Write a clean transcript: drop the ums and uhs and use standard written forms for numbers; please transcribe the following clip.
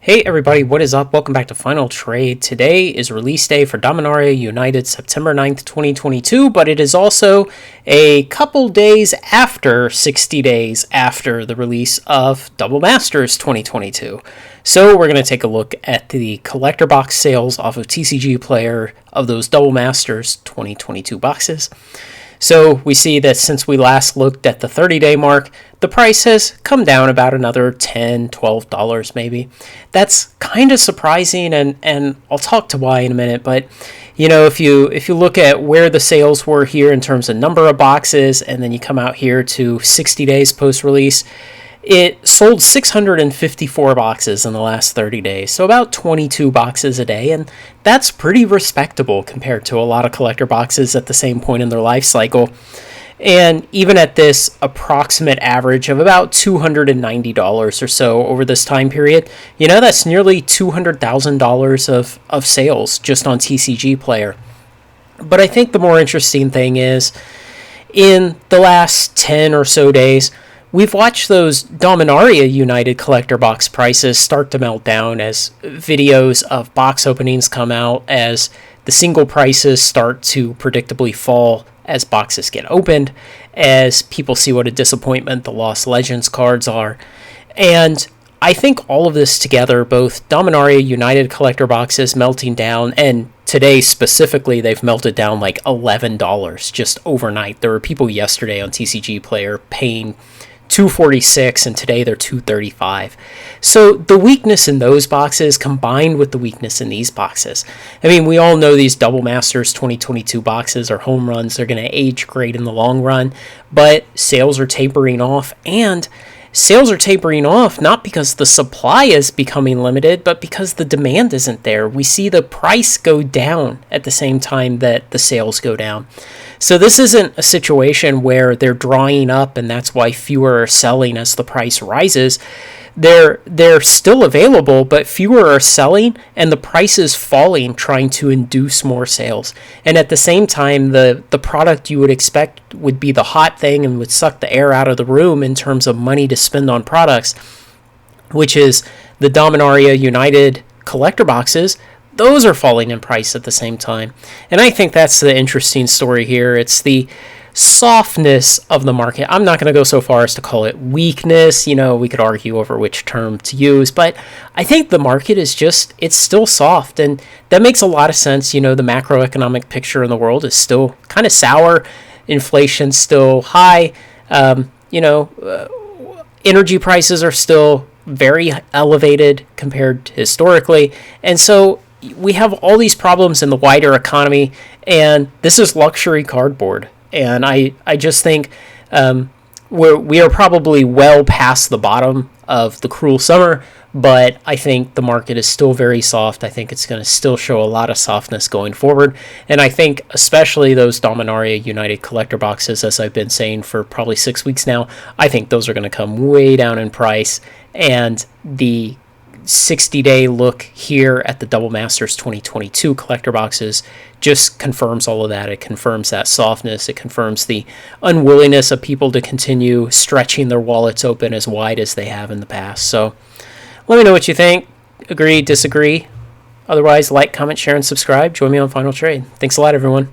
Hey everybody, what is up? Welcome back to Final Trade. Today is release day for Dominaria United, September 9th, 2022, but it is also a couple days after, 60 days after the release of Double Masters 2022. So we're going to take a look at the collector box sales off of TCG Player of those Double Masters 2022 boxes. So we see that since we last looked at the 30-day mark, the price has come down about another $10, $12 maybe. That's kind of surprising, and I'll talk to why in a minute. But you know, if you look at where the sales were here in terms of number of boxes, and then you come out here to 60 days post-release, it sold 654 boxes in the last 30 days, so about 22 boxes a day, and that's pretty respectable compared to a lot of collector boxes at the same point in their life cycle. And even at this approximate average of about $290 or so over this time period, you know, that's nearly $200,000 of sales just on TCG Player. But I think the more interesting thing is, in the last 10 or so days, we've watched those Dominaria United collector box prices start to melt down as videos of box openings come out, as the single prices start to predictably fall as boxes get opened, as people see what a disappointment the Lost Legends cards are. And I think all of this together, both Dominaria United collector boxes melting down, and today specifically they've melted down like $11 just overnight. There were people yesterday on TCG Player paying $246, and today they're $235. So the weakness in those boxes combined with the weakness in these boxes. I mean, we all know these Double Masters 2022 boxes are home runs. They're going to age great in the long run, but sales are tapering off, and sales are tapering off not because the supply is becoming limited, but because the demand isn't there. We see the price go down at the same time that the sales go down. So this isn't a situation where they're drying up and that's why fewer are selling as the price rises. They're still available, but fewer are selling and the price is falling, trying to induce more sales. And at the same time, the product you would expect would be the hot thing and would suck the air out of the room in terms of money to spend on products, which is the Dominaria United collector boxes. Those are falling in price at the same time. And I think that's the interesting story here. It's the softness of the market. I'm not going to go so far as to call it weakness. You know, we could argue over which term to use, but I think the market is it's still soft, and that makes a lot of sense. You know, the macroeconomic picture in the world is still kind of sour. Inflation's still high. Energy prices are still very elevated compared to historically. And so we have all these problems in the wider economy, and this is luxury cardboard. And I just think we are probably well past the bottom of the cruel summer, but I think the market is still very soft. I think it's going to still show a lot of softness going forward. And I think especially those Dominaria United collector boxes, as I've been saying for probably 6 weeks now, I think those are going to come way down in price. And the 60-day look here at the Double Masters 2022 collector boxes just confirms all of that. It confirms that softness. It confirms the unwillingness of people to continue stretching their wallets open as wide as they have in the past. So let me know what you think. Agree, disagree. Otherwise, like, comment, share, and subscribe. Join me on Final Trade. Thanks a lot, everyone.